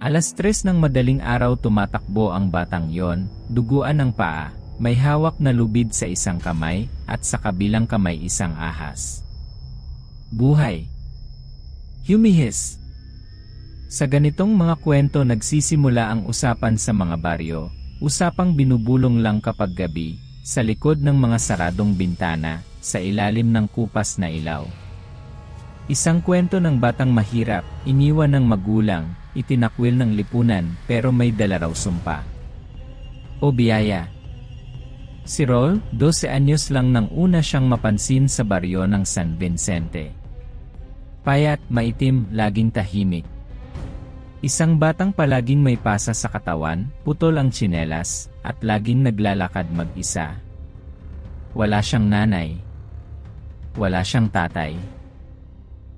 3:00 ng madaling araw tumatakbo ang batang yon, duguan ang paa, may hawak na lubid sa isang kamay, at sa kabilang kamay isang ahas. Buhay! Humihis! Sa ganitong mga kwento nagsisimula ang usapan sa mga baryo, usapang binubulong lang kapag gabi, sa likod ng mga saradong bintana, sa ilalim ng kupas na ilaw. Isang kwento ng batang mahirap, iniwan ng magulang, itinakwil ng lipunan, pero may dala raw sumpa o biyaya. Si Rol, 12 anyos lang nang una siyang mapansin sa baryo ng San Vicente. Payat, maitim, laging tahimik. Isang batang palaging may pasa sa katawan, putol ang tsinelas, at laging naglalakad mag-isa. Wala siyang nanay. Wala siyang tatay.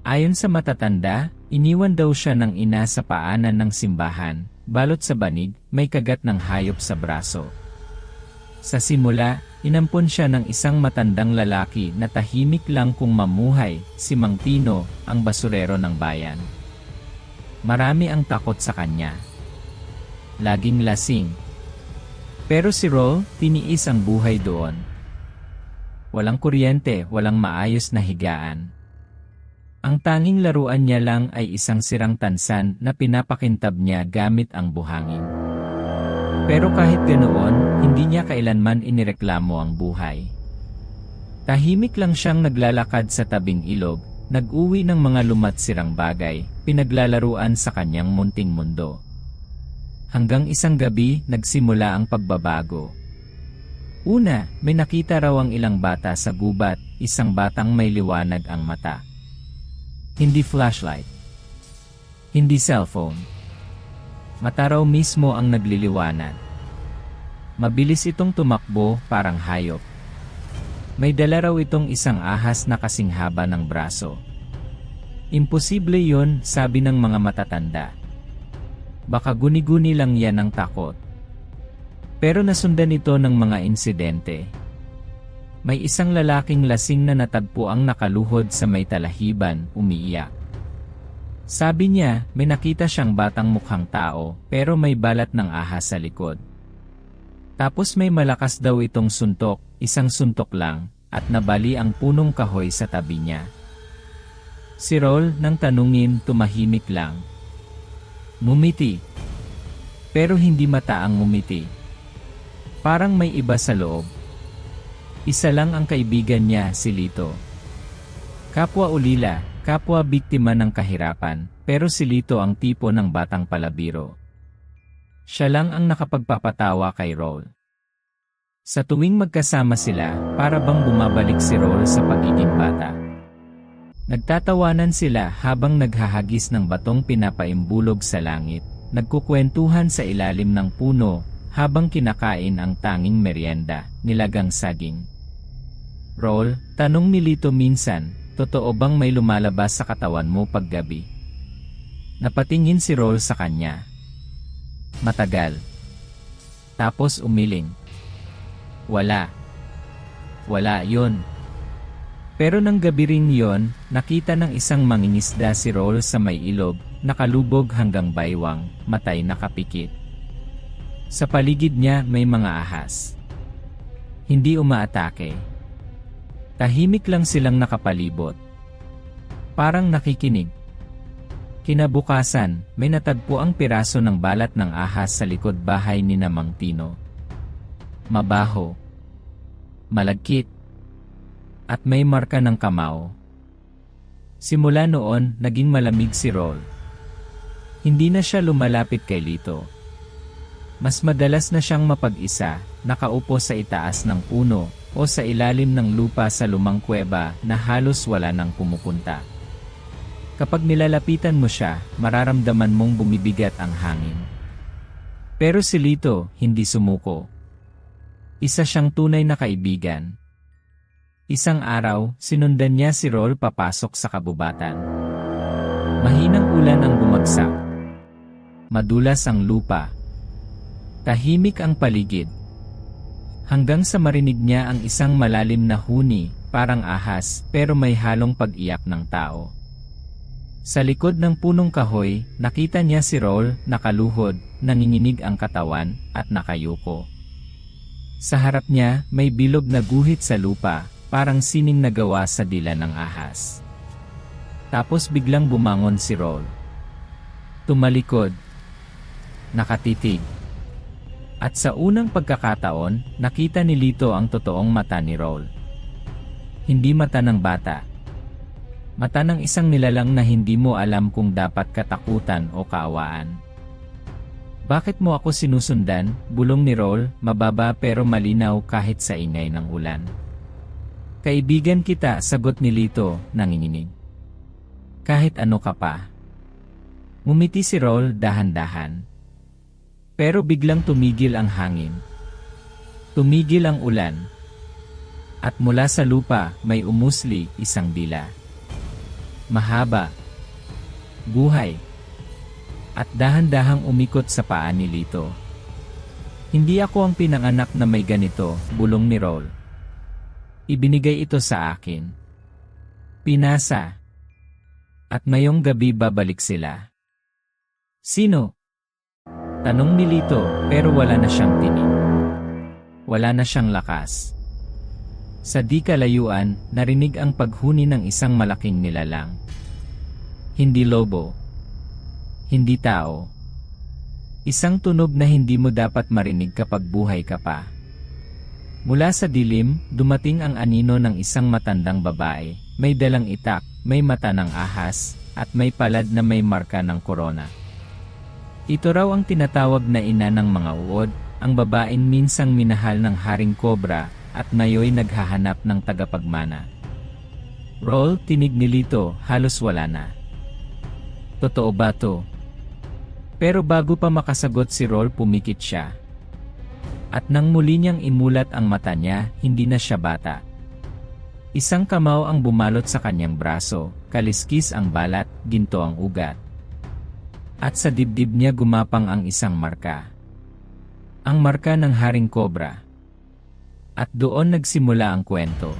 Ayon sa matatanda, iniwan daw siya ng ina sa paanan ng simbahan, balot sa banig, may kagat ng hayop sa braso. Sa simula, inampon siya ng isang matandang lalaki na tahimik lang kung mamuhay, si Mang Tino, ang basurero ng bayan. Marami ang takot sa kanya. Laging lasing. Pero si Rol, tiniis ang buhay doon. Walang kuryente, walang maayos na higaan. Ang tanging laruan niya lang ay isang sirang tansan na pinapakintab niya gamit ang buhangin. Pero kahit ganoon, hindi niya kailanman inireklamo ang buhay. Tahimik lang siyang naglalakad sa tabing ilog, nag-uwi ng mga lumatsirang bagay, pinaglalaruan sa kanyang munting mundo. Hanggang isang gabi, nagsimula ang pagbabago. Una, may nakita raw ang ilang bata sa gubat, isang batang may liwanag ang mata. Hindi flashlight. Hindi cellphone. Mata raw mismo ang nagliliwanag. Mabilis itong tumakbo, parang hayop. May dala raw itong isang ahas na kasing haba ng braso. Imposible yon, sabi ng mga matatanda. Baka guni-guni lang yan ng takot. Pero nasundan ito ng mga insidente. May isang lalaking lasing na natagpo ang nakaluhod sa may talahiban, umiiyak. Sabi niya, may nakita siyang batang mukhang tao, pero may balat ng ahas sa likod. Tapos may malakas daw itong suntok, isang suntok lang, at nabali ang punong kahoy sa tabi niya. Si Rol, nang tanungin, tumahimik lang. Ngumiti. Pero hindi mata ang ngumiti. Parang may iba sa loob. Isa lang ang kaibigan niya, si Lito. Kapwa ulila, kapwa biktima ng kahirapan, pero si Lito ang tipo ng batang palabiro. Siya lang ang nakapagpapatawa kay Rol. Sa tuwing magkasama sila, para bang bumabalik si Rol sa pagiging bata. Nagtatawanan sila habang naghahagis ng batong pinapaimbulog sa langit, nagkukwentuhan sa ilalim ng puno, habang kinakain ang tanging merienda, nilagang saging. Rol, tanong ni Lito minsan, totoo bang may lumalabas sa katawan mo paggabi? Napatingin si Rol sa kanya. Matagal. Tapos umiling. Wala. Wala yon. Pero nang gabi rin yon, nakita ng isang mangingisda si Rol sa may ilog, nakalubog hanggang baywang, matay nakapikit. Sa paligid niya may mga ahas. Hindi umaatake. Tahimik lang silang nakapalibot. Parang nakikinig. Kinabukasan, may natagpo ang piraso ng balat ng ahas sa likod bahay ni Mang Tino. Mabaho. Malagkit. At may marka ng kamao. Simula noon, naging malamig si Rol. Hindi na siya lumalapit kay Lito. Mas madalas na siyang mapag-isa, nakaupo sa itaas ng puno, o sa ilalim ng lupa sa lumang kuweba na halos wala nang pumupunta. Kapag nilalapitan mo siya, mararamdaman mong bumibigat ang hangin. Pero si Lito, hindi sumuko. Isa siyang tunay na kaibigan. Isang araw, sinundan niya si Rol papasok sa kabubatan. Mahinang ulan ang bumagsak. Madulas ang lupa. Tahimik ang paligid. Hanggang sa marinig niya ang isang malalim na huni, parang ahas, pero may halong pag-iyak ng tao. Sa likod ng punong kahoy, nakita niya si Roll, nakaluhod, nanginginig ang katawan, at nakayuko. Sa harap niya, may bilog na guhit sa lupa, parang sining na gawa sa dila ng ahas. Tapos biglang bumangon si Roll. Tumalikod. Nakatitig. At sa unang pagkakataon, nakita ni Lito ang totoong mata ni Roll. Hindi mata ng bata. Mata ng isang nilalang na hindi mo alam kung dapat katakutan o kaawaan. Bakit mo ako sinusundan? Bulong ni Roll, mababa pero malinaw kahit sa ingay ng ulan. Kaibigan kita, sagot ni Lito, nanginginig. Kahit ano ka pa. Ngumiti si Roll dahan-dahan. Pero biglang tumigil ang hangin. Tumigil ang ulan. At mula sa lupa, may umusli, isang dila. Mahaba. Buhay. At dahan-dahang umikot sa paa ni Lito. Hindi ako ang pinanganak na may ganito, bulong ni Roll. Ibinigay ito sa akin. Pinasa. At ngayong gabi babalik sila. Sino? Tanong ni Lito, pero wala na siyang tinig. Wala na siyang lakas. Sa di kalayuan, narinig ang paghuni ng isang malaking nilalang. Hindi lobo. Hindi tao. Isang tunog na hindi mo dapat marinig kapag buhay ka pa. Mula sa dilim, dumating ang anino ng isang matandang babae, may dalang itak, may mata ng ahas, at may palad na may marka ng korona. Ito raw ang tinatawag na ina ng mga uod, ang babaeng minsang minahal ng Haring Cobra, at ngayoy naghahanap ng tagapagmana. Roll, tinig ni Lito, halos wala na. Totoo ba to? Pero bago pa makasagot si Roll, pumikit siya. At nang muli niyang imulat ang mata niya, hindi na siya bata. Isang kamao ang bumalot sa kanyang braso, kaliskis ang balat, ginto ang ugat. At sa dibdib niya gumapang ang isang marka. Ang marka ng Haring Cobra. At doon nagsimula ang kwento.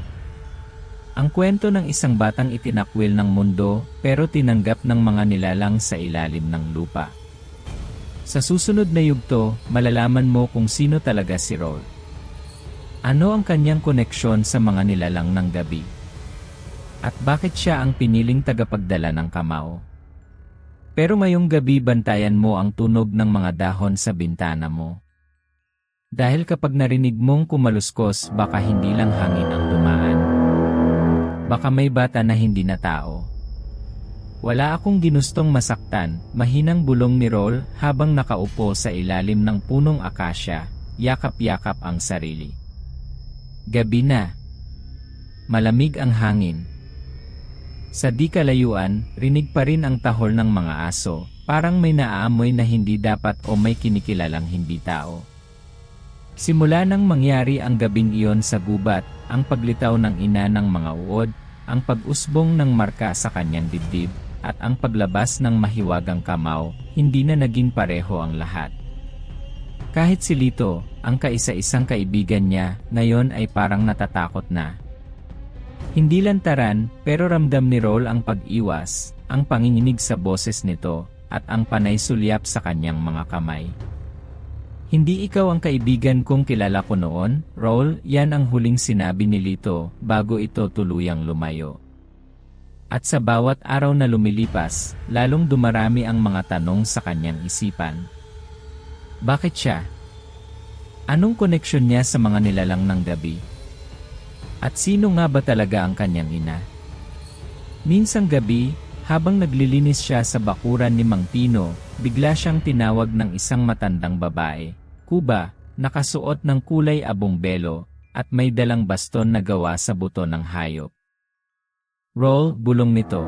Ang kwento ng isang batang itinakwil ng mundo, pero tinanggap ng mga nilalang sa ilalim ng lupa. Sa susunod na yugto, malalaman mo kung sino talaga si Roll. Ano ang kanyang koneksyon sa mga nilalang ng gabi? At bakit siya ang piniling tagapagdala ng kamao? Pero ngayong gabi bantayan mo ang tunog ng mga dahon sa bintana mo. Dahil kapag narinig mong kumaluskos, baka hindi lang hangin ang dumaan. Baka may bata na hindi na tao. Wala akong ginustong masaktan, mahinang bulong ni Roll habang nakaupo sa ilalim ng punong akasya, yakap-yakap ang sarili. Gabi na. Malamig ang hangin. Sa di kalayuan, rinig pa rin ang tahol ng mga aso, parang may naaamoy na hindi dapat o may kinikilalang hindi tao. Simula nang mangyari ang gabing iyon sa gubat, ang paglitaw ng ina ng mga uod, ang pag-usbong ng marka sa kanyang dibdib, at ang paglabas ng mahiwagang kamao, hindi na naging pareho ang lahat. Kahit si Lito, ang kaisa-isang kaibigan niya, ngayon ay parang natatakot na. Hindi lantaran, pero ramdam ni Roll ang pag-iwas, ang panginginig sa boses nito, at ang panay sulyap sa kanyang mga kamay. Hindi ikaw ang kaibigan kong kilala ko noon, Roll, yan ang huling sinabi ni Lito, bago ito tuluyang lumayo. At sa bawat araw na lumilipas, lalong dumarami ang mga tanong sa kanyang isipan. Bakit siya? Anong koneksyon niya sa mga nilalang ng gabi? At sino nga ba talaga ang kanyang ina? Minsang gabi, habang naglilinis siya sa bakuran ni Mang Tino, bigla siyang tinawag ng isang matandang babae, Kuba, nakasuot ng kulay abong belo, at may dalang baston na gawa sa buto ng hayop. Roll, bulong nito.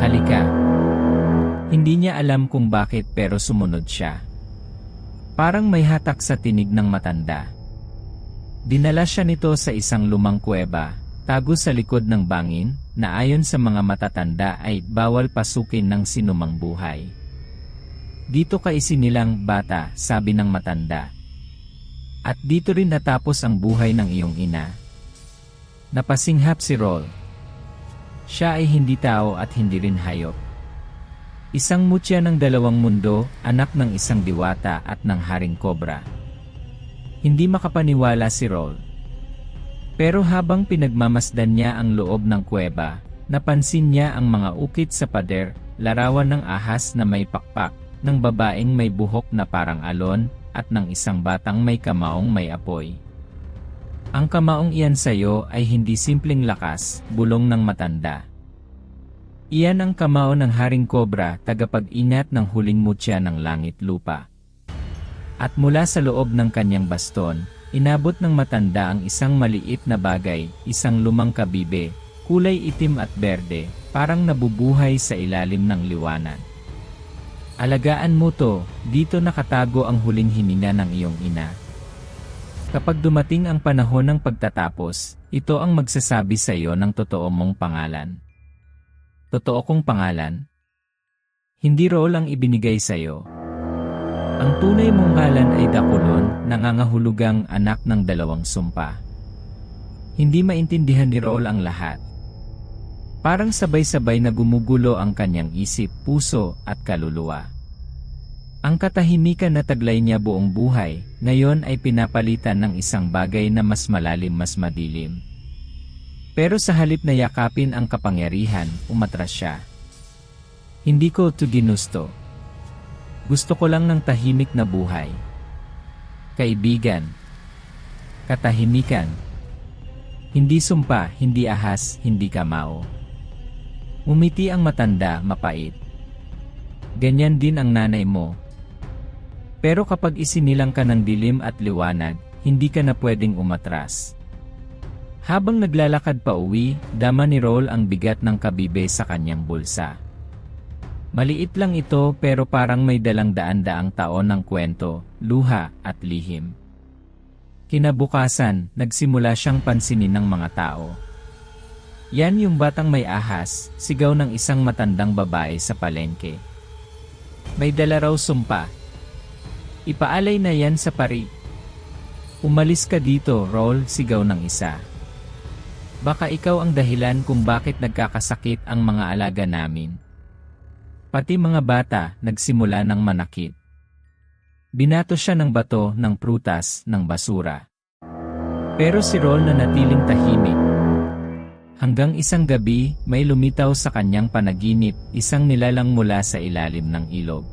Halika. Hindi niya alam kung bakit pero sumunod siya. Parang may hatak sa tinig ng matanda. Dinala siya nito sa isang lumang kuweba, tago sa likod ng bangin, na ayon sa mga matatanda ay bawal pasukin ng sinumang buhay. Dito ka isinilang, bata, sabi ng matanda. At dito rin natapos ang buhay ng iyong ina. Napasinghap si Roll. Siya ay hindi tao at hindi rin hayop. Isang mutya ng dalawang mundo, anak ng isang diwata at ng haring kobra. Hindi makapaniwala si Roll. Pero habang pinagmamasdan niya ang loob ng kuweba, napansin niya ang mga ukit sa pader, larawan ng ahas na may pakpak, ng babaeng may buhok na parang alon, at ng isang batang may kamaong may apoy. Ang kamaong iyan sayo ay hindi simpleng lakas, bulong ng matanda. Iyan ang kamao ng haring kobra, tagapag-ingat ng huling mutya ng langit lupa. At mula sa loob ng kanyang baston, inabot ng matanda ang isang maliit na bagay, isang lumang kabibe, kulay itim at berde, parang nabubuhay sa ilalim ng liwanag. Alagaan mo to, dito nakatago ang huling hininga ng iyong ina. Kapag dumating ang panahon ng pagtatapos, ito ang magsasabi sa iyo ng totoo mong pangalan. Totoo kong pangalan? Hindi Roll ang ibinigay sa iyo. Ang tunay mong ngalan ay Dakulon, nangangahulugang anak ng dalawang sumpa. Hindi maintindihan ni Roll ang lahat. Parang sabay-sabay na gumugulo ang kanyang isip, puso, at kaluluwa. Ang katahimikan na taglay niya buong buhay, ngayon ay pinapalitan ng isang bagay na mas malalim, mas madilim. Pero sa halip na yakapin ang kapangyarihan, umatras siya. Hindi ko ito ginusto. Gusto ko lang ng tahimik na buhay. Kaibigan. Katahimikan. Hindi sumpa, hindi ahas, hindi kamao. Umiti ang matanda, mapait. Ganyan din ang nanay mo. Pero kapag isinilang ka ng dilim at liwanag, hindi ka na pwedeng umatras. Habang naglalakad pa uwi, dama ni Roll ang bigat ng kabibe sa kanyang bulsa. Maliit lang ito pero parang may dalang daan-daang taon ng kwento, luha at lihim. Kinabukasan, nagsimula siyang pansinin ng mga tao. Yan yung batang may ahas, sigaw ng isang matandang babae sa palengke. May dala raw sumpa. Ipaalay na yan sa pari. Umalis ka dito, Roll, sigaw ng isa. Baka ikaw ang dahilan kung bakit nagkakasakit ang mga alaga namin. Pati mga bata nagsimula ng manakit. Binato siya ng bato, ng prutas, ng basura. Pero si Roll nanatiling tahimik. Hanggang isang gabi, may lumitaw sa kanyang panaginip, isang nilalang mula sa ilalim ng ilog.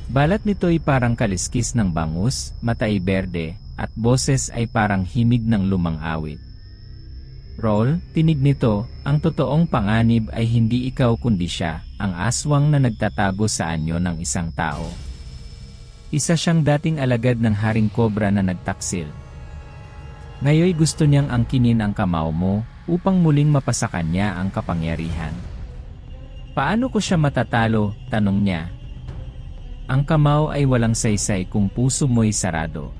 Balat nito'y parang kaliskis ng bangus, mata ay berde, at boses ay parang himig ng lumang awit. Roll, tinig nito, ang totoong panganib ay hindi ikaw kundi siya, ang aswang na nagtatago sa anyo ng isang tao. Isa siyang dating alagad ng haring kobra na nagtaksil. Ngayoy gusto niyang angkinin ang kamao mo, upang muling mapasa kanya ang kapangyarihan. Paano ko siya matatalo? Tanong niya. Ang kamao ay walang saysay kung puso mo'y sarado.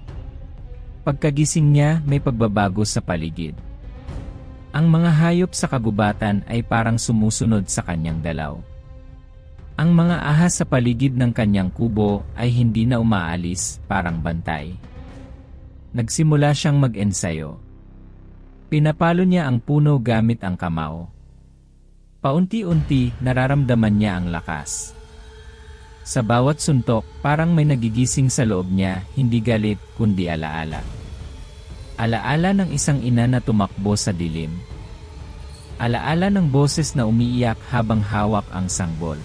Pagkagising niya, may pagbabago sa paligid. Ang mga hayop sa kagubatan ay parang sumusunod sa kanyang dalaw. Ang mga ahas sa paligid ng kanyang kubo ay hindi na umaalis, parang bantay. Nagsimula siyang mag-ensayo. Pinapalo niya ang puno gamit ang kamao. Paunti-unti, nararamdaman niya ang lakas. Sa bawat suntok, parang may nagigising sa loob niya, hindi galit, kundi alaala. Alaala ng isang ina na tumakbo sa dilim. Alaala ng boses na umiiyak habang hawak ang sanggol.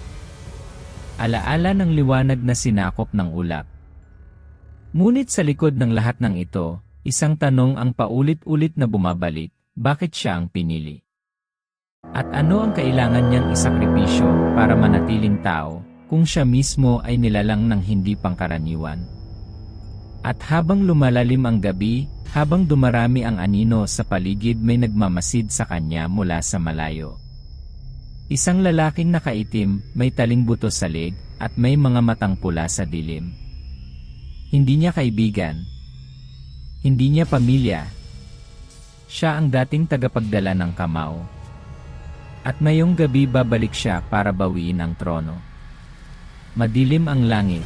Alaala ng liwanag na sinakop ng ulap. Ngunit sa likod ng lahat ng ito, isang tanong ang paulit-ulit na bumabalik, bakit siya ang pinili? At ano ang kailangan niyang isakripisyo para manatiling tao, kung siya mismo ay nilalang ng hindi pangkaraniwan? At habang lumalalim ang gabi, habang dumarami ang anino sa paligid, may nagmamasid sa kanya mula sa malayo. Isang lalaking nakaitim, may taling buto sa leg, at may mga matang pula sa dilim. Hindi niya kaibigan. Hindi niya pamilya. Siya ang dating tagapagdala ng kamao. At ngayong gabi babalik siya para bawiin ang trono. Madilim ang langit.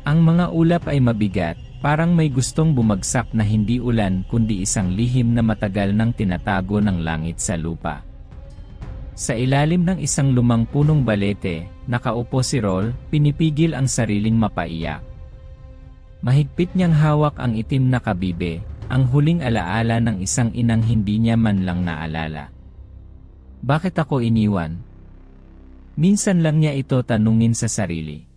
Ang mga ulap ay mabigat, parang may gustong bumagsak na hindi ulan kundi isang lihim na matagal nang tinatago ng langit sa lupa. Sa ilalim ng isang lumang punong balete, nakaupo si Roll, pinipigil ang sariling mapaiyak. Mahigpit niyang hawak ang itim na kabibe, ang huling alaala ng isang inang hindi niya man lang naalala. Bakit ako iniwan? Minsan lang niya ito tanungin sa sarili.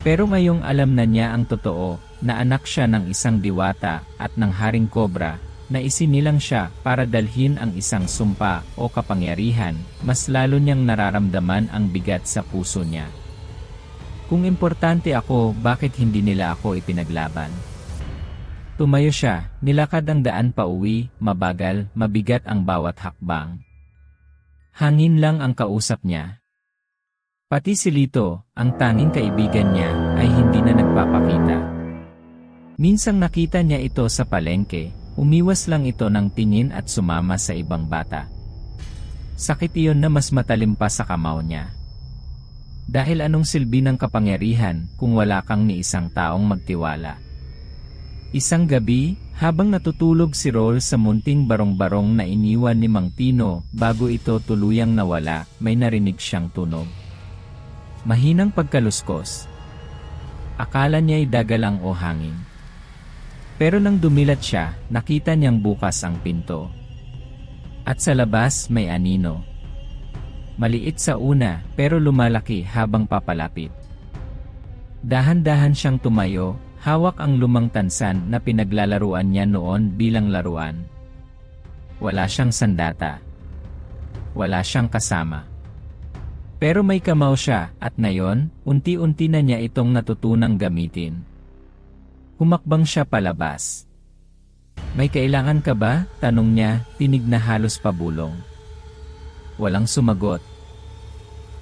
Pero ngayong alam na niya ang totoo, na anak siya ng isang diwata at ng haring kobra, na isinilang siya para dalhin ang isang sumpa o kapangyarihan, mas lalo niyang nararamdaman ang bigat sa puso niya. Kung importante ako, bakit hindi nila ako ipinaglaban? Tumayo siya, nilakad ang daan pauwi, mabagal, mabigat ang bawat hakbang. Hangin lang ang kausap niya. Pati si Lito, ang tanging kaibigan niya, ay hindi na nagpapakita. Minsang nakita niya ito sa palengke, umiwas lang ito ng tingin at sumama sa ibang bata. Sakit iyon na mas matalim pa sa kamao niya. Dahil anong silbi ng kapangyarihan kung wala kang ni isang taong magtiwala? Isang gabi, habang natutulog si Roll sa munting barong-barong na iniwan ni Mang Tino bago ito tuluyang nawala, may narinig siyang tunog. Mahinang pagkaluskos. Akala niya'y dagalang o hangin. Pero nang dumilat siya, nakita niyang bukas ang pinto. At sa labas may anino. Maliit sa una, pero lumalaki habang papalapit. Dahan-dahan siyang tumayo, hawak ang lumang tansan na pinaglalaruan niya noon bilang laruan. Wala siyang sandata. Wala siyang kasama. Pero may kamao siya, at ngayon, unti-unti na niya itong natutunang gamitin. Humakbang siya palabas. May kailangan ka ba? Tanong niya, tinig na halos pabulong. Walang sumagot.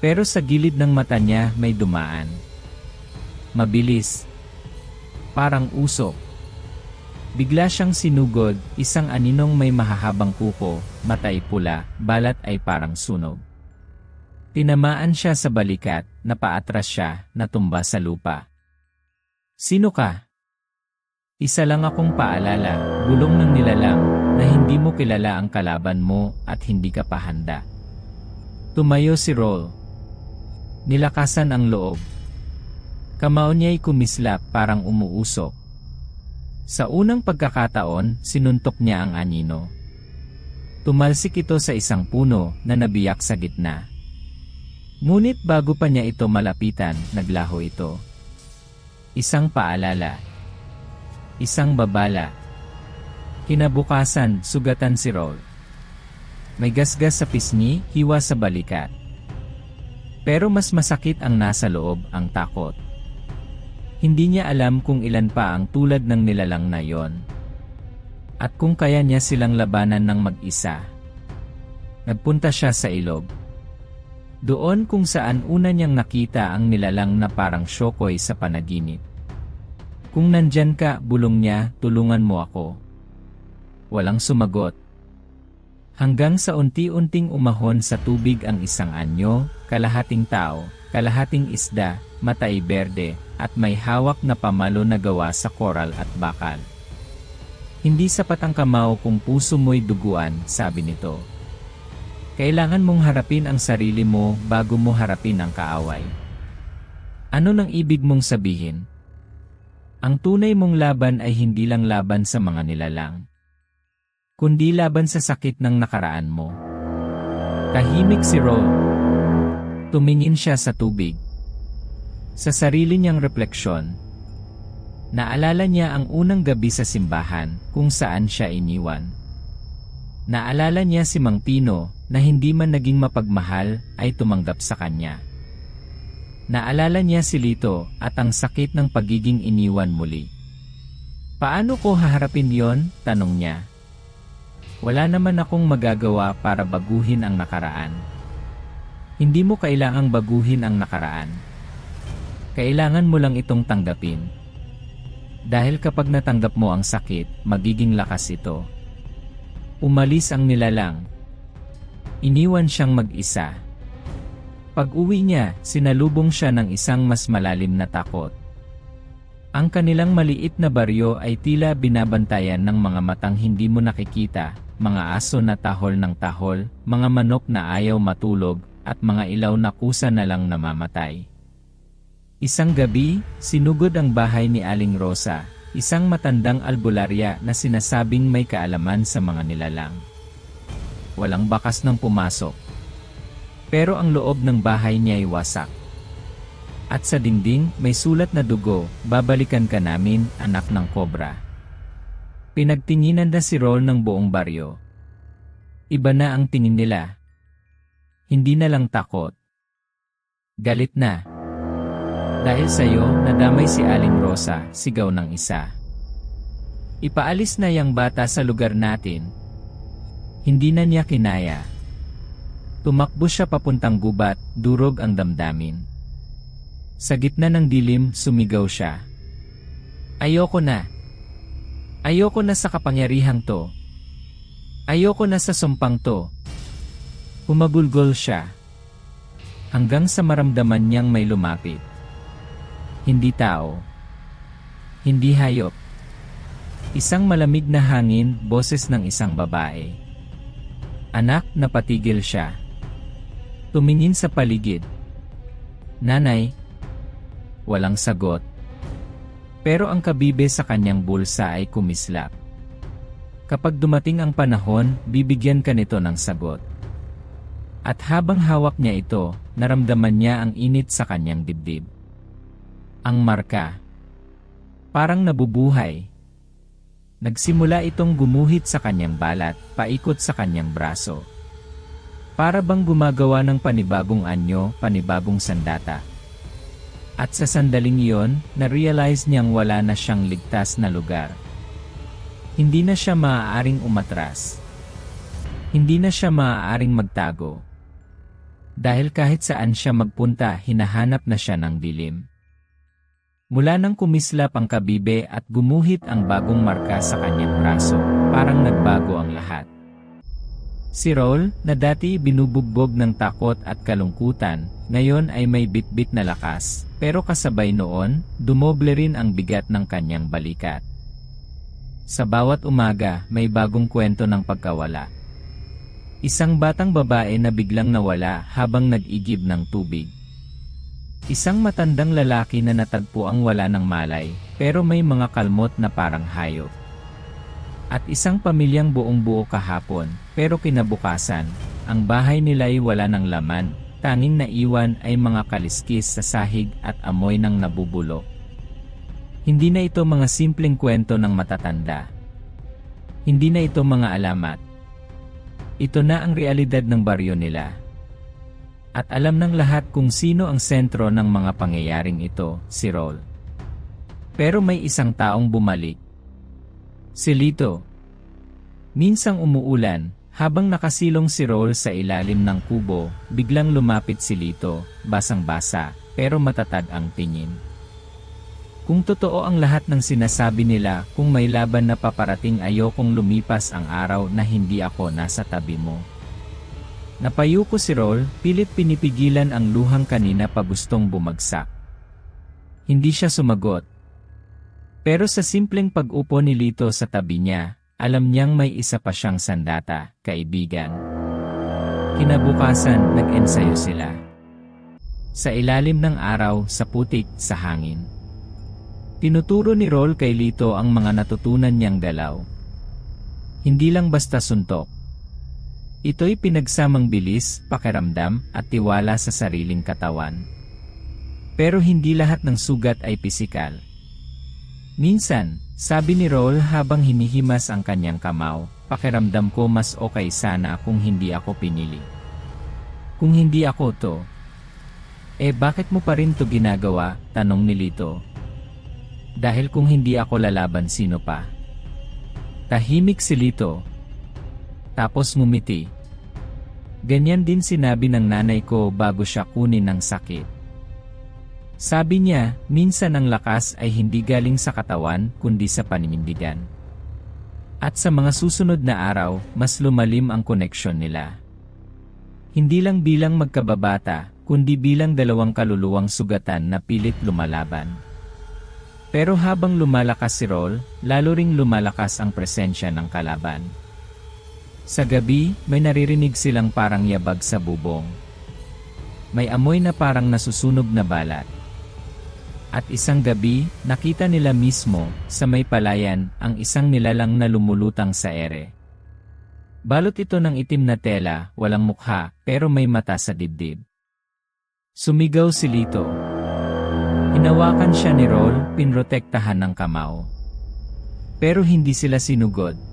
Pero sa gilid ng mata niya may dumaan. Mabilis. Parang usok. Bigla siyang sinugod, isang aninong may mahahabang kuko, mata ay pula, balat ay parang sunog. Tinamaan siya sa balikat, napaatras siya, natumba sa lupa. Sino ka? Isa lang akong paalala, bulong ng nilalang, na hindi mo kilala ang kalaban mo at hindi ka pa handa. Tumayo si Roll. Nilakasan ang loob. Kamao niya'y kumislap parang umuusok. Sa unang pagkakataon, sinuntok niya ang anino. Tumalsik ito sa isang puno na nabiyak sa gitna. Ngunit bago pa niya ito malapitan, naglaho ito. Isang paalala. Isang babala. Kinabukasan, sugatan si Roll. May gasgas sa pisngi, hiwa sa balikat. Pero mas masakit ang nasa loob, ang takot. Hindi niya alam kung ilan pa ang tulad ng nilalang na yon. At kung kaya niya silang labanan ng mag-isa. Nagpunta siya sa ilog. Doon kung saan una niyang nakita ang nilalang na parang syokoy sa panaginip. Kung nandyan ka, bulong niya, tulungan mo ako. Walang sumagot. Hanggang sa unti-unting umahon sa tubig ang isang anyo, kalahating tao, kalahating isda, mata ay berde, at may hawak na pamalo na gawa sa koral at bakal. Hindi sapat ang kamao kung puso mo'y duguan, sabi nito. Kailangan mong harapin ang sarili mo bago mo harapin ang kaaway. Ano nang ibig mong sabihin? Ang tunay mong laban ay hindi lang laban sa mga nilalang, kundi laban sa sakit ng nakaraan mo. Tahimik si Roll. Tumingin siya sa tubig. Sa sarili niyang refleksyon, naalala niya ang unang gabi sa simbahan kung saan siya iniwan. Naalala niya si Mang Tino na hindi man naging mapagmahal ay tumanggap sa kanya. Naalala niya si Lito at ang sakit ng pagiging iniwan muli. Paano ko haharapin yon? Tanong niya. Wala naman akong magagawa para baguhin ang nakaraan. Hindi mo kailangang baguhin ang nakaraan. Kailangan mo lang itong tanggapin. Dahil kapag natanggap mo ang sakit, magiging lakas ito. Umalis ang nilalang. Iniwan siyang mag-isa. Pag-uwi niya, sinalubong siya ng isang mas malalim na takot. Ang kanilang maliit na baryo ay tila binabantayan ng mga matang hindi mo nakikita, mga aso na tahol ng tahol, mga manok na ayaw matulog, at mga ilaw na kusa na lang namamatay. Isang gabi, sinugod ang bahay ni Aling Rosa, isang matandang albularya na sinasabing may kaalaman sa mga nilalang. Walang bakas ng pumasok. Pero ang loob ng bahay niya ay wasak. At sa dingding, may sulat na dugo, babalikan ka namin, anak ng kobra. Pinagtinginan na si Rol ng buong baryo. Iba na ang tingin nila. Hindi na lang takot. Galit na. Dahil sa'yo, nadamay si Aling Rosa, sigaw ng isa. Ipaalis na yang bata sa lugar natin. Hindi na niya kinaya. Tumakbo siya papuntang gubat, durog ang damdamin. Sa gitna ng dilim, sumigaw siya. Ayoko na. Ayoko na sa kapangyarihang to. Ayoko na sa sumpang to. Humagulgol siya. Hanggang sa maramdaman niyang may lumapit. Hindi tao. Hindi hayop. Isang malamig na hangin, boses ng isang babae. Anak, napatigil siya. Tumingin sa paligid. Nanay. Walang sagot. Pero ang kabibe sa kanyang bulsa ay kumislap. Kapag dumating ang panahon, bibigyan ka nito ng sagot. At habang hawak niya ito, naramdaman niya ang init sa kanyang dibdib. Ang marka. Parang nabubuhay. Nagsimula itong gumuhit sa kanyang balat, paikot sa kanyang braso. Para bang gumagawa ng panibagong anyo, panibagong sandata. At sa sandaling iyon, na-realize niyang wala na siyang ligtas na lugar. Hindi na siya maaaring umatras. Hindi na siya maaaring magtago. Dahil kahit saan siya magpunta, hinahanap na siya ng dilim. Mula nang kumislap ang kabibe at gumuhit ang bagong marka sa kanyang braso, parang nagbago ang lahat. Si Rol, na dati binubugbog ng takot at kalungkutan, ngayon ay may bitbit na lakas, pero kasabay noon, dumoble rin ang bigat ng kanyang balikat. Sa bawat umaga, may bagong kwento ng pagkawala. Isang batang babae na biglang nawala habang nag-igib ng tubig. Isang matandang lalaki na natagpo ang wala ng malay, pero may mga kalmot na parang hayop. At isang pamilyang buong-buo kahapon, pero kinabukasan, ang bahay nila'y wala ng laman, tanging naiwan ay mga kaliskis sa sahig at amoy ng nabubulok. Hindi na ito mga simpleng kwento ng matatanda. Hindi na ito mga alamat. Ito na ang realidad ng baryo nila. At alam ng lahat kung sino ang sentro ng mga pangyayaring ito, si Rol. Pero may isang taong bumalik. Si Lito. Minsang umuulan, habang nakasilong si Rol sa ilalim ng kubo, biglang lumapit si Lito, basang-basa, pero matatag ang tingin. Kung totoo ang lahat ng sinasabi nila, kung may laban na paparating, ayokong lumipas ang araw na hindi ako nasa tabi mo. Napayuko si Rol, pilit pinipigilan ang luhang kanina pa gustong bumagsak. Hindi siya sumagot. Pero sa simpleng pag-upo ni Lito sa tabi niya, alam niyang may isa pa siyang sandata, kaibigan. Kinabukasan, nag-ensayo sila. Sa ilalim ng araw, sa putik, sa hangin. Tinuturo ni Rol kay Lito ang mga natutunan niyang dalaw. Hindi lang basta suntok. Ito'y pinagsamang bilis, pakiramdam, at tiwala sa sariling katawan. Pero hindi lahat ng sugat ay pisikal. Minsan, sabi ni Rol habang hinihimas ang kanyang kamao, pakiramdam ko mas okay sana kung hindi ako pinili. Kung hindi ako to. Bakit mo pa rin to ginagawa? Tanong ni Lito. Dahil kung hindi ako lalaban, sino pa? Tahimik si Lito. Tapos ngumiti. Ganyan din sinabi ng nanay ko bago siya kunin ng sakit. Sabi niya, minsan ang lakas ay hindi galing sa katawan kundi sa paninindigan. At sa mga susunod na araw, mas lumalim ang koneksyon nila. Hindi lang bilang magkababata, kundi bilang dalawang kaluluwang sugatan na pilit lumalaban. Pero habang lumalakas si Rol, lalo ring lumalakas ang presensya ng kalaban. Sa gabi, may naririnig silang parang yabag sa bubong. May amoy na parang nasusunog na balat. At isang gabi, nakita nila mismo, sa may palayan, ang isang nilalang na lumulutang sa ere. Balot ito ng itim na tela, walang mukha, pero may mata sa dibdib. Sumigaw si Lito. Hinawakan siya ni Roll, pinrotektahan ng kamao. Pero hindi sila sinugod.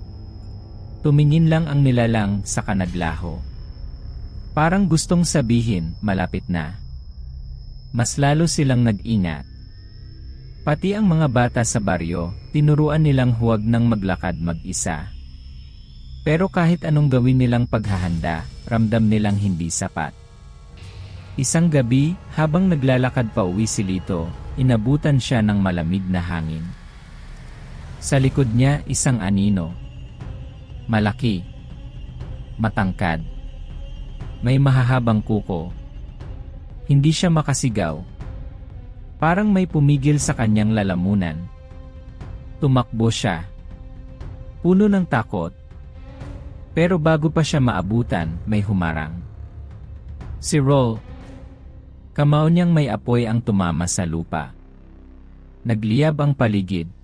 Tumingin lang ang nilalang sa kanaglaho. Parang gustong sabihin, malapit na. Mas lalo silang nag-ingat. Pati ang mga bata sa baryo, tinuruan nilang huwag nang maglakad mag-isa. Pero kahit anong gawin nilang paghahanda, ramdam nilang hindi sapat. Isang gabi, habang naglalakad pa uwi si Lito, inabutan siya ng malamig na hangin. Sa likod niya, isang anino. Malaki. Matangkad. May mahahabang kuko. Hindi siya makasigaw. Parang may pumigil sa kanyang lalamunan. Tumakbo siya. Puno ng takot. Pero bago pa siya maabutan, may humarang. Si Roll. Kamao niyang may apoy ang tumama sa lupa. Nagliyab ang paligid.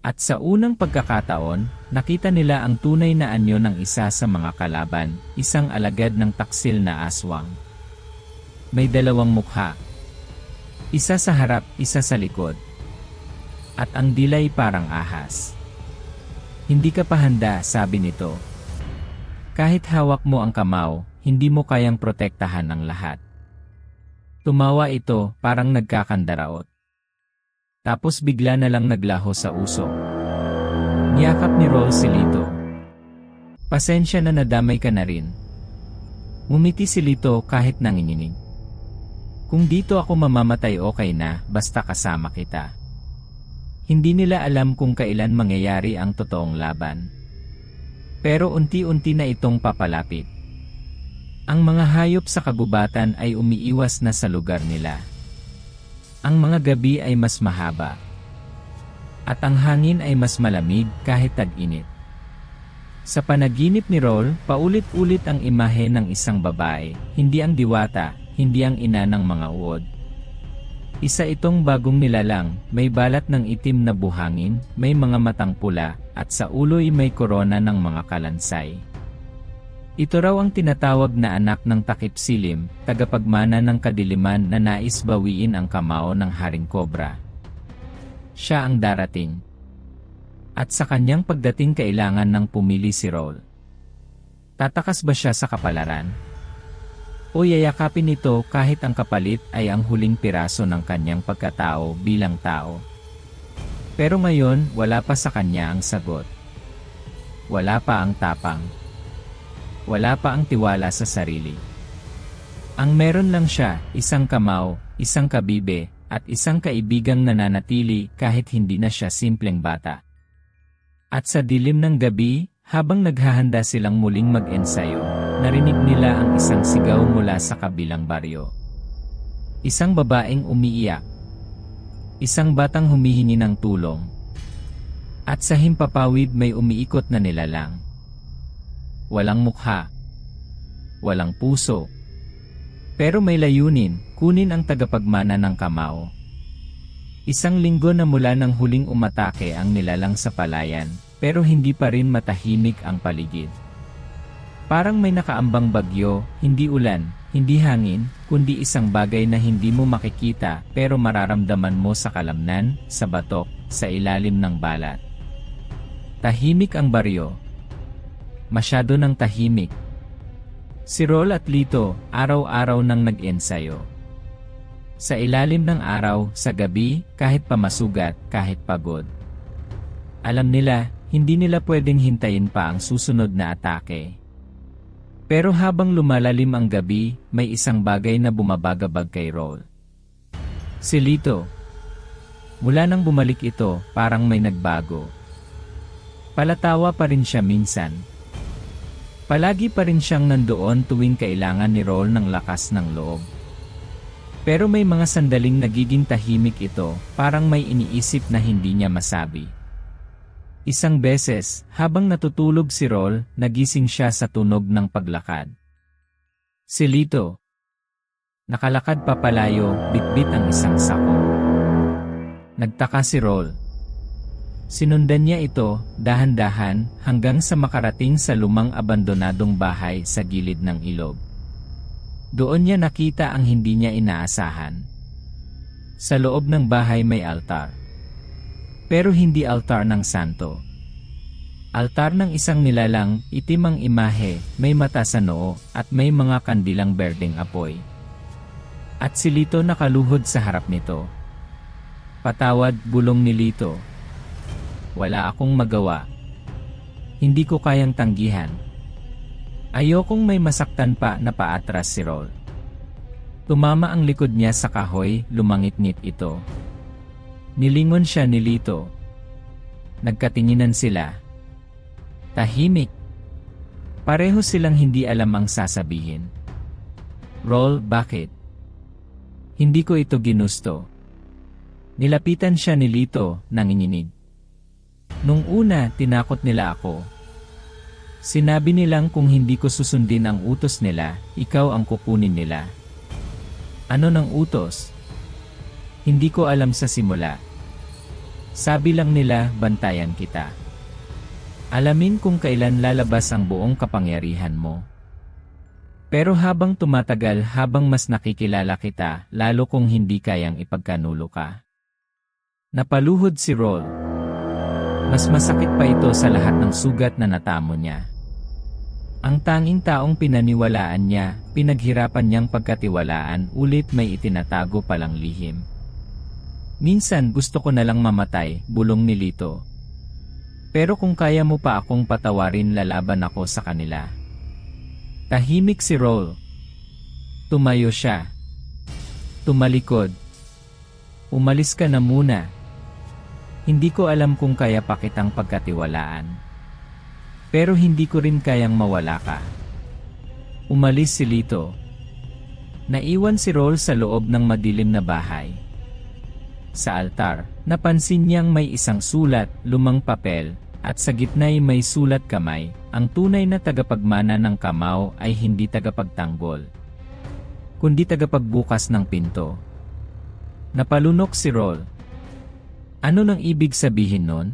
At sa unang pagkakataon, nakita nila ang tunay na anyo ng isa sa mga kalaban, isang alagad ng taksil na aswang. May dalawang mukha. Isa sa harap, isa sa likod. At ang dilay parang ahas. Hindi ka pa handa, sabi nito. Kahit hawak mo ang kamao, hindi mo kayang protektahan ang lahat. Tumawa ito, parang nagkakandaraot. Tapos bigla na lang naglaho sa usok. Niyakap ni Roll si Lito. Pasensya na nadamay ka na rin. Ngumiti si Lito kahit nanginginig. Kung dito ako mamamatay okay na, basta kasama kita. Hindi nila alam kung kailan mangyayari ang totoong laban. Pero unti-unti na itong papalapit. Ang mga hayop sa kagubatan ay umiiwas na sa lugar nila. Ang mga gabi ay mas mahaba. At ang hangin ay mas malamig kahit tag-init. Sa panaginip ni Roll, paulit-ulit ang imahe ng isang babae, hindi ang diwata, hindi ang ina ng mga uod. Isa itong bagong nilalang, may balat ng itim na buhangin, may mga matang pula, at sa ulo'y may korona ng mga kalansay. Ito raw ang tinatawag na anak ng takip silim, tagapagmana ng kadiliman na nais bawiin ang kamao ng Haring Kobra. Siya ang darating. At sa kanyang pagdating kailangan ng pumili si Roll. Tatakas ba siya sa kapalaran? O yayakapin ito kahit ang kapalit ay ang huling piraso ng kanyang pagkatao bilang tao? Pero ngayon, wala pa sa kanya ang sagot. Wala pa ang tapang. Wala pa ang tiwala sa sarili. Ang meron lang siya, isang kamao, isang kabibe, at isang kaibigang nananatili kahit hindi na siya simpleng bata. At sa dilim ng gabi, habang naghahanda silang muling mag-ensayo, narinig nila ang isang sigaw mula sa kabilang baryo. Isang babaeng umiiyak. Isang batang humihingi ng tulong. At sa himpapawid may umiikot na nilalang. Walang mukha. Walang puso. Pero may layunin, kunin ang tagapagmana ng kamao. Isang linggo na mula nang huling umatake ang nilalang sa palayan, pero hindi pa rin matahimik ang paligid. Parang may nakaambang bagyo, hindi ulan, hindi hangin, kundi isang bagay na hindi mo makikita pero mararamdaman mo sa kalamnan, sa batok, sa ilalim ng balat. Tahimik ang baryo. Masyado ng tahimik. Si Roll at Lito, araw-araw nang nag-ensayo. Sa ilalim ng araw, sa gabi, kahit pamasugat, kahit pagod. Alam nila, hindi nila pwedeng hintayin pa ang susunod na atake. Pero habang lumalalim ang gabi, may isang bagay na bumabagabag kay Roll. Si Lito. Mula nang bumalik ito, parang may nagbago. Palatawa pa rin siya minsan. Palagi pa rin siyang nandoon tuwing kailangan ni Roll ng lakas ng loob. Pero may mga sandaling nagiging tahimik ito, parang may iniisip na hindi niya masabi. Isang beses, habang natutulog si Rol, nagising siya sa tunog ng paglakad. Si Lito. Nakalakad papalayo, bitbit ang isang sako. Nagtaka si Rol. Sinundan niya ito, dahan-dahan, hanggang sa makarating sa lumang abandonadong bahay sa gilid ng ilog. Doon niya nakita ang hindi niya inaasahan. Sa loob ng bahay may altar. Pero hindi altar ng santo. Altar ng isang nilalang, itim ang imahe, may mata sa noo, at may mga kandilang berdeng apoy. At si Lito nakaluhod sa harap nito. Patawad, bulong ni Lito. Wala akong magawa. Hindi ko kayang tanggihan. Ayokong may masaktan pa na paatras si Rol. Tumama ang likod niya sa kahoy, lumangit-ngit ito. Nilingon siya ni Lito. Nagkatinginan sila. Tahimik. Pareho silang hindi alam ang sasabihin. Rol, bakit? Hindi ko ito ginusto. Nilapitan siya ni Lito, nanginginig. Nung una, tinakot nila ako. Sinabi nilang kung hindi ko susundin ang utos nila, ikaw ang kukunin nila. Ano ng utos? Hindi ko alam sa simula. Sabi lang nila, bantayan kita. Alamin kung kailan lalabas ang buong kapangyarihan mo. Pero habang tumatagal, habang mas nakikilala kita, lalo kung hindi kayang ipagkanulo ka. Napaluhod si Rol. Mas masakit pa ito sa lahat ng sugat na natamo niya. Ang tanging taong pinaniwalaan niya, pinaghirapan niyang pagkatiwalaan, ulit may itinatago palang lihim. Minsan gusto ko nalang mamatay, bulong ni Lito. Pero kung kaya mo pa akong patawarin, lalaban ako sa kanila. Tahimik si Rol. Tumayo siya. Tumalikod. Umalis ka na muna. Hindi ko alam kung kaya pa kitang pagkatiwalaan. Pero hindi ko rin kayang mawala ka. Umalis si Lito. Naiwan si Rol sa loob ng madilim na bahay. Sa altar, napansin niyang may isang sulat, lumang papel, at sa gitna'y may sulat kamay. Ang tunay na tagapagmana ng kamao ay hindi tagapagtanggol, kundi tagapagbukas ng pinto. Napalunok si Rol. Ano nang ibig sabihin nun?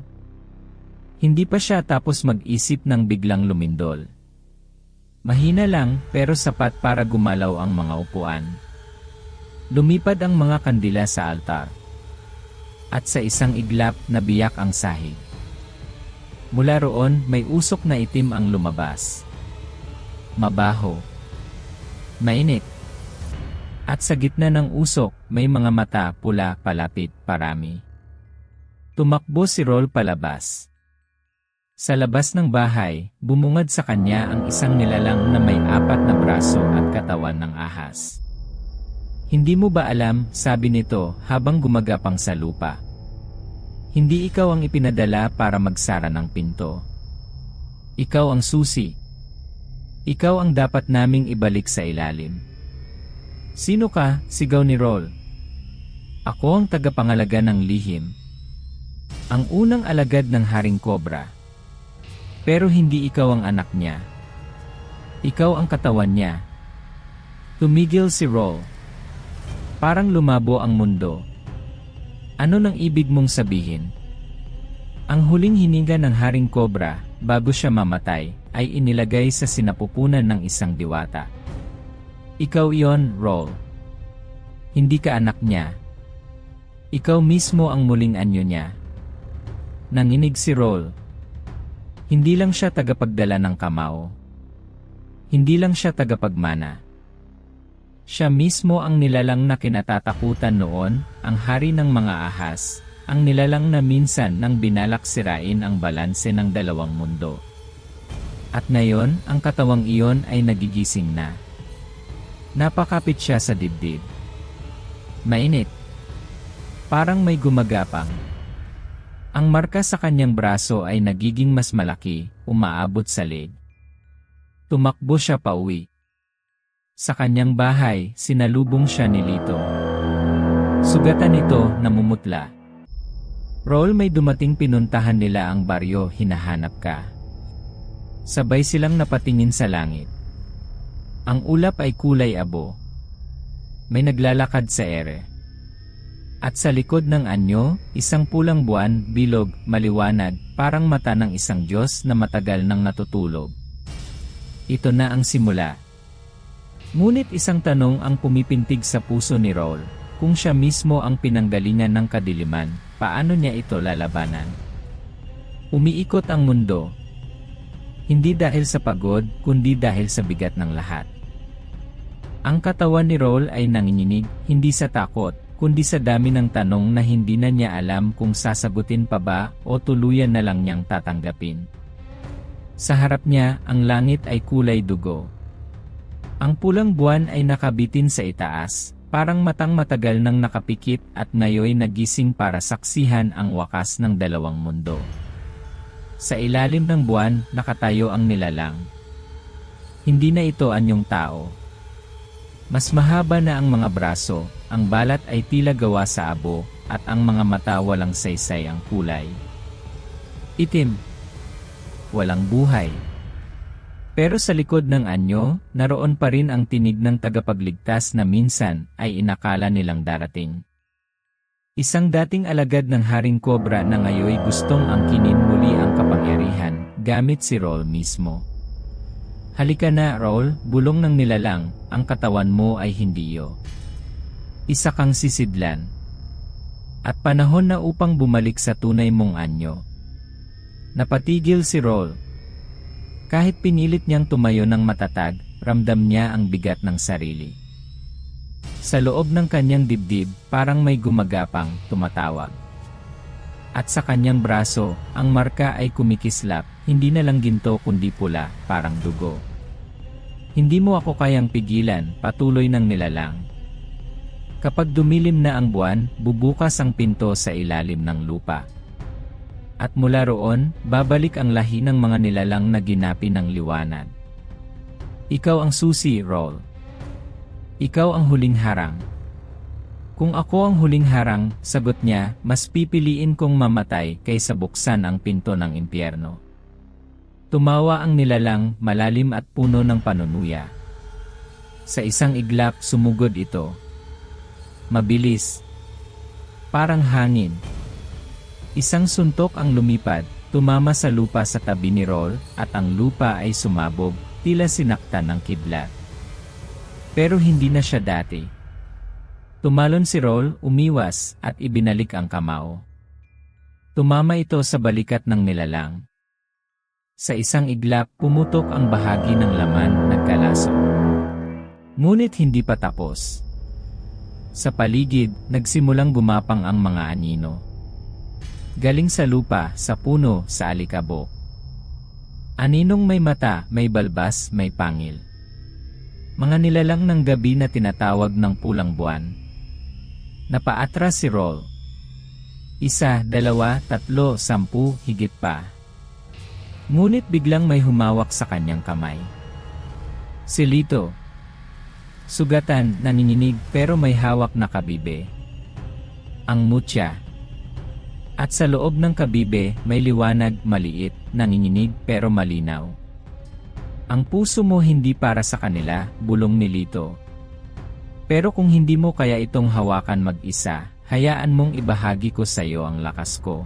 Hindi pa siya tapos mag-isip nang biglang lumindol. Mahina lang, pero sapat para gumalaw ang mga upuan. Lumipad ang mga kandila sa altar. At sa isang iglap, nabiyak ang sahig. Mula roon, may usok na itim ang lumabas. Mabaho. Mainit. At sa gitna ng usok, may mga mata, pula, palapit, parami. Tumakbo si Rol palabas. Sa labas ng bahay, bumungad sa kanya ang isang nilalang na may 4 na braso at katawan ng ahas. Hindi mo ba alam, sabi nito habang gumagapang sa lupa. Hindi ikaw ang ipinadala para magsara ng pinto. Ikaw ang susi. Ikaw ang dapat naming ibalik sa ilalim. Sino ka? Sigaw ni Rol. Ako ang tagapangalaga ng lihim. Ang unang alagad ng Haring Cobra. Pero hindi ikaw ang anak niya. Ikaw ang katawan niya. Tumigil si Rol. Parang lumabo ang mundo. Ano nang ibig mong sabihin? Ang huling hininga ng Haring Cobra, bago siya mamatay, ay inilagay sa sinapupunan ng isang diwata. Ikaw iyon, Rol. Hindi ka anak niya. Ikaw mismo ang muling anyo niya. Nanginig si Rol. Hindi lang siya tagapagdala ng kamao. Hindi lang siya tagapagmana. Siya mismo ang nilalang na kinatatakutan noon, ang hari ng mga ahas, ang nilalang na minsan nang binalak sirain ang balanse ng dalawang mundo. At ngayon, ang katawang iyon ay nagigising na. Napakapit siya sa dibdib. Mainit. Parang may gumagapang. Ang marka sa kanyang braso ay nagiging mas malaki, umaabot sa leg. Tumakbo siya pauwi. Sa kanyang bahay, sinalubong siya ni Lito. Sugatan nito, namumutla. Roll, may dumating, pinuntahan nila ang baryo, hinahanap ka. Sabay silang napatingin sa langit. Ang ulap ay kulay abo. May naglalakad sa ere. At sa likod ng anyo, isang pulang buwan, bilog, maliwanag, parang mata ng isang Diyos na matagal nang natutulog. Ito na ang simula. Ngunit isang tanong ang pumipintig sa puso ni Roll. Kung siya mismo ang pinanggalingan ng kadiliman, paano niya ito lalabanan? Umiikot ang mundo. Hindi dahil sa pagod, kundi dahil sa bigat ng lahat. Ang katawan ni Roll ay nanginginig, hindi sa takot, kundi sa dami ng tanong na hindi na niya alam kung sasagutin pa ba o tuluyan na lang niyang tatanggapin. Sa harap niya, ang langit ay kulay dugo. Ang pulang buwan ay nakabitin sa itaas, parang matang matagal nang nakapikit at ngayoy nagising para saksihan ang wakas ng dalawang mundo. Sa ilalim ng buwan, nakatayo ang nilalang. Hindi na ito anyong tao. Mas mahaba na ang mga braso, ang balat ay tila gawa sa abo, at ang mga mata walang saysay ang kulay. Itim. Walang buhay. Pero sa likod ng anyo, naroon pa rin ang tinig ng tagapagligtas na minsan ay inakala nilang darating. Isang dating alagad ng Haring Cobra na ngayoy gustong angkinin muli ang kapangyarihan, gamit si Roll mismo. Halika na, Roll, bulong ng nilalang, ang katawan mo ay hindi iyo. Isa kang sisidlan. At panahon na upang bumalik sa tunay mong anyo. Napatigil si Roll. Kahit pinilit niyang tumayo ng matatag, ramdam niya ang bigat ng sarili. Sa loob ng kanyang dibdib, parang may gumagapang, tumatawag. At sa kanyang braso, ang marka ay kumikislap, hindi na lang ginto kundi pula, parang dugo. Hindi mo ako kayang pigilan, patuloy ng nilalang. Kapag dumilim na ang buwan, bubukas ang pinto sa ilalim ng lupa. At mula roon, babalik ang lahi ng mga nilalang na ginapi ng liwanag. Ikaw ang susi, Roll. Ikaw ang huling harang. Kung ako ang huling harang, sagot niya, mas pipiliin kong mamatay kaysa buksan ang pinto ng impyerno. Tumawa ang nilalang, malalim at puno ng panunuya. Sa isang iglap, sumugod ito. Mabilis. Parang hangin. Isang suntok ang lumipad, tumama sa lupa sa tabi ni Roll, at ang lupa ay sumabog, tila sinaktan ng kidlat. Pero hindi na siya dati. Tumalon si Roll, umiwas, at ibinalik ang kamao. Tumama ito sa balikat ng nilalang. Sa isang iglap, pumutok ang bahagi ng laman, nagkalaso. Ngunit hindi pa tapos. Sa paligid, nagsimulang gumapang ang mga anino. Galing sa lupa, sa puno, sa alikabok. Aninong may mata, may balbas, may pangil. Mga nilalang ng gabi na tinatawag ng pulang buwan. Napaatras si Roll. 1, 2, 3, 10, higit pa. Ngunit biglang may humawak sa kanyang kamay. Si Lito. Sugatan, nanginginig pero may hawak na kabibe. Ang mutya. At sa loob ng kabibe, may liwanag, maliit, nanginginig pero malinaw. Ang puso mo hindi para sa kanila, bulong ni Lito. Pero kung hindi mo kaya itong hawakan mag-isa, hayaan mong ibahagi ko sa iyo ang lakas ko.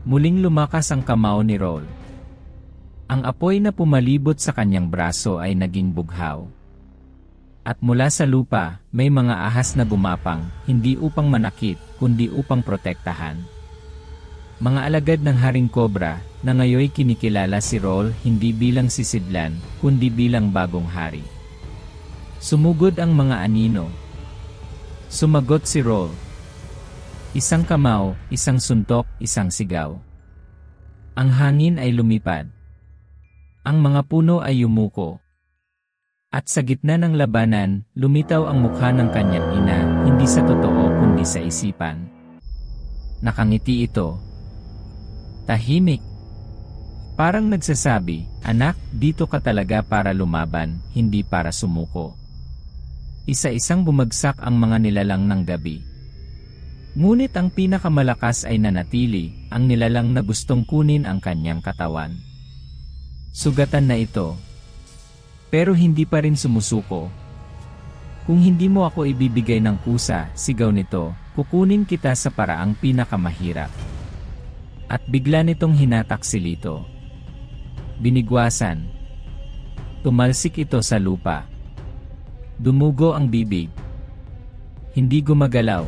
Muling lumakas ang kamao ni Roll. Ang apoy na pumalibot sa kanyang braso ay naging bughaw. At mula sa lupa, may mga ahas na gumapang, hindi upang manakit, kundi upang protektahan. Mga alagad ng Haring Cobra, na ngayoy kinikilala si Roll hindi bilang sisidlan, kundi bilang bagong hari. Sumugod ang mga anino. Sumagot si Roll. Isang kamao, isang suntok, isang sigaw. Ang hangin ay lumipad. Ang mga puno ay yumuko. At sa gitna ng labanan, lumitaw ang mukha ng kanyang ina, hindi sa totoo kundi sa isipan. Nakangiti ito. Tahimik. Parang nagsasabi, anak, dito ka talaga para lumaban, hindi para sumuko. Isa-isang bumagsak ang mga nilalang ng gabi. Ngunit ang pinakamalakas ay nanatili, ang nilalang na gustong kunin ang kanyang katawan. Sugatan na ito. Pero hindi pa rin sumusuko. Kung hindi mo ako ibibigay ng kusa, sigaw nito, kukunin kita sa paraang pinakamahirap. At bigla nitong hinatak si Lito. Binigwasan. Tumalsik ito sa lupa. Dumugo ang bibig. Hindi gumagalaw.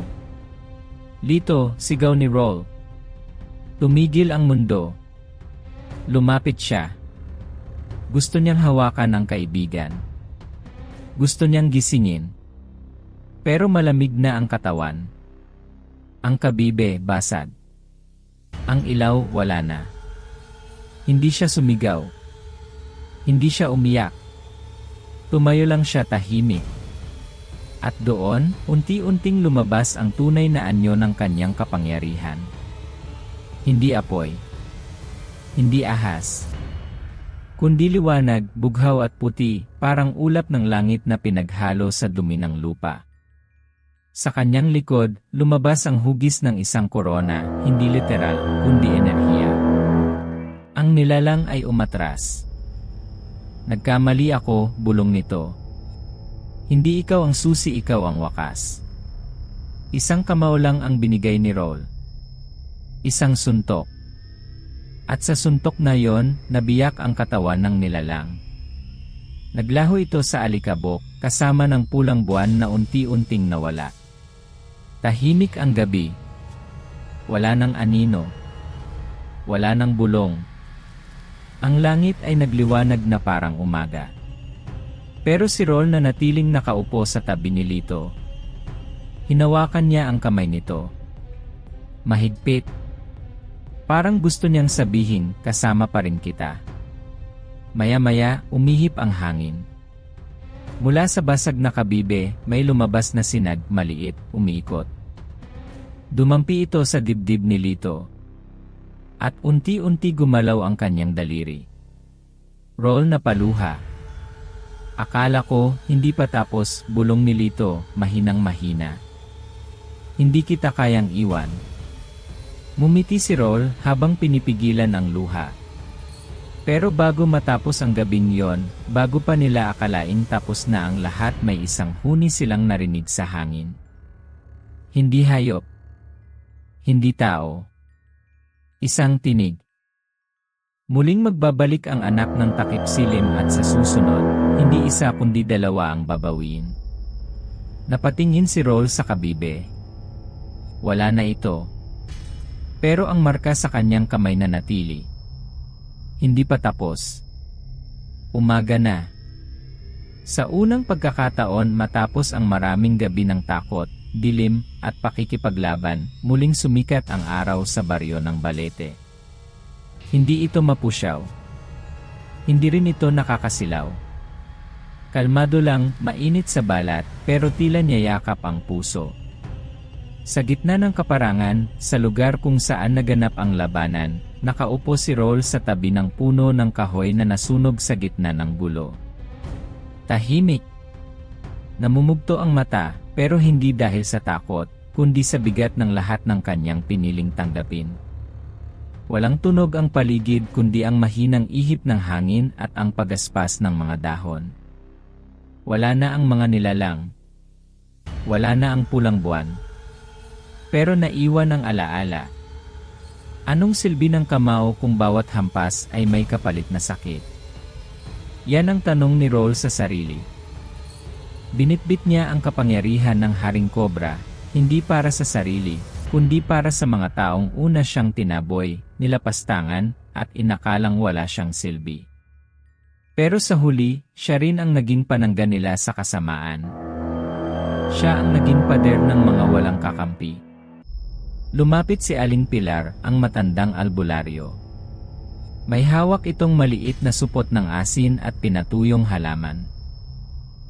Lito, sigaw ni Roll. Tumigil ang mundo. Lumapit siya. Gusto niyang hawakan ang kaibigan. Gusto niyang gisingin. Pero malamig na ang katawan. Ang kabibe, basag. Ang ilaw, wala na. Hindi siya sumigaw. Hindi siya umiyak. Tumayo lang siya tahimik. At doon, unti-unting lumabas ang tunay na anyo ng kanyang kapangyarihan. Hindi apoy. Hindi ahas. Kundi liwanag, bughaw at puti, parang ulap ng langit na pinaghalo sa dumi ng lupa. Sa kanyang likod, lumabas ang hugis ng isang korona, hindi literal, kundi enerhiya. Ang nilalang ay umatras. Nagkamali ako, bulong nito. Hindi ikaw ang susi, ikaw ang wakas. Isang kamao lang ang binigay ni Roll. Isang suntok. At sa suntok na yon, nabiyak ang katawan ng nilalang. Naglaho ito sa alikabok, kasama ng pulang buwan na unti-unting nawala. Tahimik ang gabi. Wala ng anino. Wala ng bulong. Ang langit ay nagliwanag na parang umaga. Pero si Roll na natiling nakaupo sa tabi ni Lito. Hinawakan niya ang kamay nito. Mahigpit. Parang gusto niyang sabihin, kasama pa rin kita. Maya-maya, umihip ang hangin. Mula sa basag na kabibe, may lumabas na sinag, maliit, umiikot. Dumampi ito sa dibdib ni Lito. At unti-unti gumalaw ang kanyang daliri. Roll na paluha. Akala ko, hindi pa tapos, bulong ni Lito, mahinang mahina. Hindi kita kayang iwan. Mumiti si Roll habang pinipigilan ang luha. Pero bago matapos ang gabing yon, bago pa nila akalaing tapos na ang lahat, may isang huni silang narinig sa hangin. Hindi hayop. Hindi tao. Isang tinig. Muling magbabalik ang anak ng takip silim at sa susunod, hindi isa kundi dalawa ang babawiin. Napatingin si Roll sa kabibe. Wala na ito. Pero ang marka sa kanyang kamay na natili. Hindi pa tapos. Umaga na. Sa unang pagkakataon matapos ang maraming gabi ng takot, dilim, at pakikipaglaban, muling sumikat ang araw sa baryo ng Balete. Hindi ito mapusyaw. Hindi rin ito nakakasilaw. Kalmado lang, mainit sa balat, pero tila niyayakap ang puso. Sa gitna ng kaparangan, sa lugar kung saan naganap ang labanan, nakaupo si Roll sa tabi ng puno ng kahoy na nasunog sa gitna ng gulo. Tahimik. Namumugto ang mata, pero hindi dahil sa takot, kundi sa bigat ng lahat ng kanyang piniling tanggapin. Walang tunog ang paligid kundi ang mahinang ihip ng hangin at ang pagaspas ng mga dahon. Wala na ang mga nilalang. Wala na ang pulang buwan. Pero naiwan ang alaala. Anong silbi ng kamao kung bawat hampas ay may kapalit na sakit? Yan ang tanong ni Roll sa sarili. Binitbit niya ang kapangyarihan ng Haring Cobra, hindi para sa sarili, kundi para sa mga taong una siyang tinaboy, nilapastangan, at inakalang wala siyang silbi. Pero sa huli, siya rin ang naging panangga nila sa kasamaan. Siya ang naging pader ng mga walang kakampi. Lumapit si Aling Pilar, ang matandang albularyo. May hawak itong maliit na supot ng asin at pinatuyong halaman.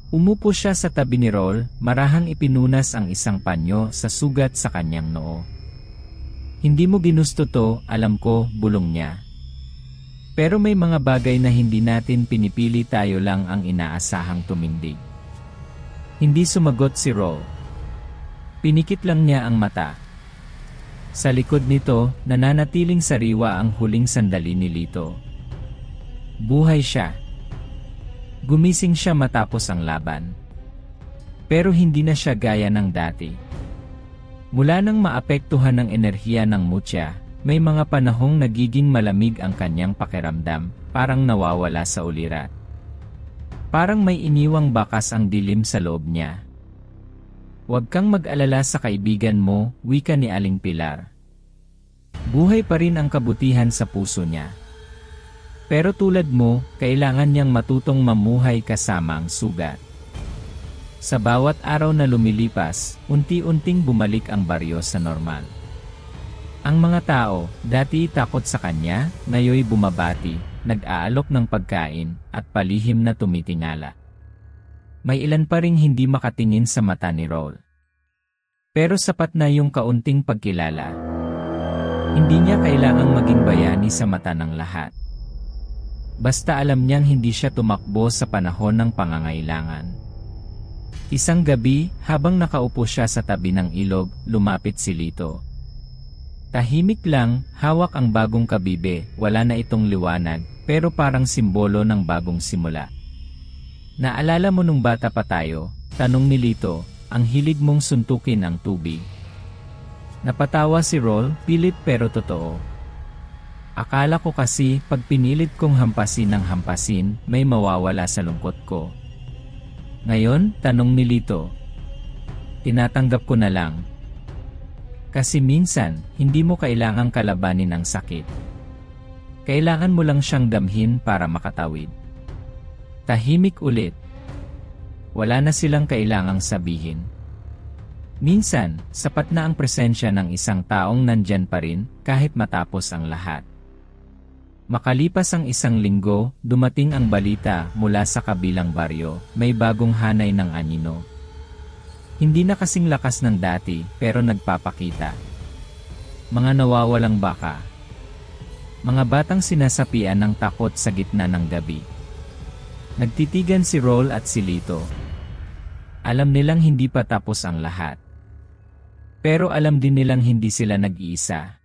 Umupo siya sa tabi ni Roll, marahang ipinunas ang isang panyo sa sugat sa kanyang noo. Hindi mo ginusto to, alam ko, bulong niya. Pero may mga bagay na hindi natin pinipili, tayo lang ang inaasahang tumindig. Hindi sumagot si Roll. Pinikit lang niya ang mata. Sa likod nito, nananatiling sariwa ang huling sandali ni Lito. Buhay siya. Gumising siya matapos ang laban. Pero hindi na siya gaya ng dati. Mula nang maapektuhan ng enerhiya ng Mucha, may mga panahong nagiging malamig ang kanyang pakiramdam, parang nawawala sa ulirat. Parang may iniwang bakas ang dilim sa loob niya. Huwag kang mag-alala sa kaibigan mo, wika ni Aling Pilar. Buhay pa rin ang kabutihan sa puso niya. Pero tulad mo, kailangan niyang matutong mamuhay kasama ang sugat. Sa bawat araw na lumilipas, unti-unting bumalik ang baryo sa normal. Ang mga tao, dati takot sa kanya, ngayoy bumabati, nag-aalok ng pagkain, at palihim na tumitingala. May ilan pa ring hindi makatingin sa mata ni Roll. Pero sapat na yung kaunting pagkilala. Hindi niya kailangang maging bayani sa mata ng lahat. Basta alam niyang hindi siya tumakbo sa panahon ng pangangailangan. Isang gabi, habang nakaupo siya sa tabi ng ilog, lumapit si Lito. Tahimik lang, hawak ang bagong kabibe, wala na itong liwanag, pero parang simbolo ng bagong simula. Naalala mo nung bata pa tayo, tanong ni Lito, ang hilig mong suntukin ang tubig. Napatawa si Roll, pilit pero totoo. Akala ko kasi, pag pinilit kong hampasin ng hampasin, may mawawala sa lungkot ko. Ngayon, tanong ni Lito. Tinatanggap ko na lang. Kasi minsan, hindi mo kailangang kalabanin ang sakit. Kailangan mo lang siyang damhin para makatawid. Tahimik ulit. Wala na silang kailangang sabihin. Minsan, sapat na ang presensya ng isang taong nandyan pa rin, kahit matapos ang lahat. Makalipas ang isang linggo, dumating ang balita mula sa kabilang baryo, may bagong hanay ng anino. Hindi na kasing lakas ng dati, pero nagpapakita. Mga nawawalang baka. Mga batang sinasapian ng takot sa gitna ng gabi. Nagtitigan si Roll at si Lito. Alam nilang hindi pa tapos ang lahat. Pero alam din nilang hindi sila nag-iisa.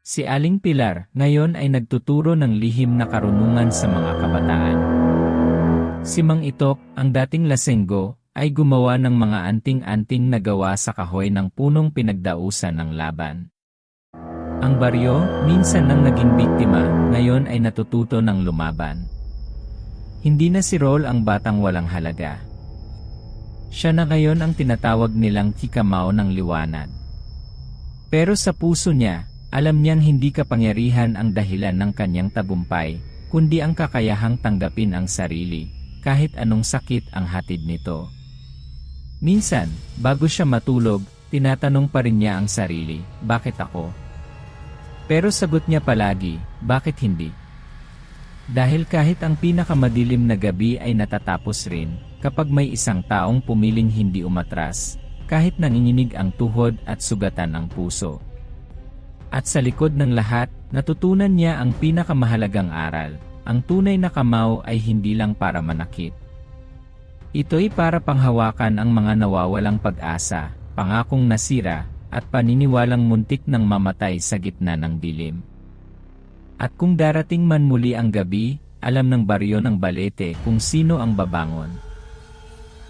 Si Aling Pilar ngayon ay nagtuturo ng lihim na karunungan sa mga kabataan. Si Mang Itok, ang dating lasenggo, ay gumawa ng mga anting-anting na gawa sa kahoy ng punong pinagdausan ng laban. Ang baryo, minsan nang naging biktima, ngayon ay natututo ng lumaban. Hindi na si Roll ang batang walang halaga. Siya na ngayon ang tinatawag nilang Kikamao ng liwanag. Pero sa puso niya, alam niyang hindi kapangyarihan ang dahilan ng kanyang tagumpay, kundi ang kakayahang tanggapin ang sarili, kahit anong sakit ang hatid nito. Minsan, bago siya matulog, tinatanong pa rin niya ang sarili, bakit ako? Pero sagot niya palagi, bakit hindi? Dahil kahit ang pinakamadilim na gabi ay natatapos rin, kapag may isang taong pumiling hindi umatras, kahit nanginginig ang tuhod at sugatan ang puso. At sa likod ng lahat, natutunan niya ang pinakamahalagang aral, ang tunay na kamao ay hindi lang para manakit. Ito'y para panghawakan ang mga nawawalang pag-asa, pangakong nasira, at paniniwalang muntik ng mamatay sa gitna ng dilim. At kung darating man muli ang gabi, alam ng baryo ng Balete kung sino ang babangon.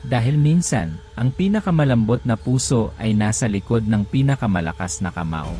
Dahil minsan, ang pinakamalambot na puso ay nasa likod ng pinakamalakas na kamao.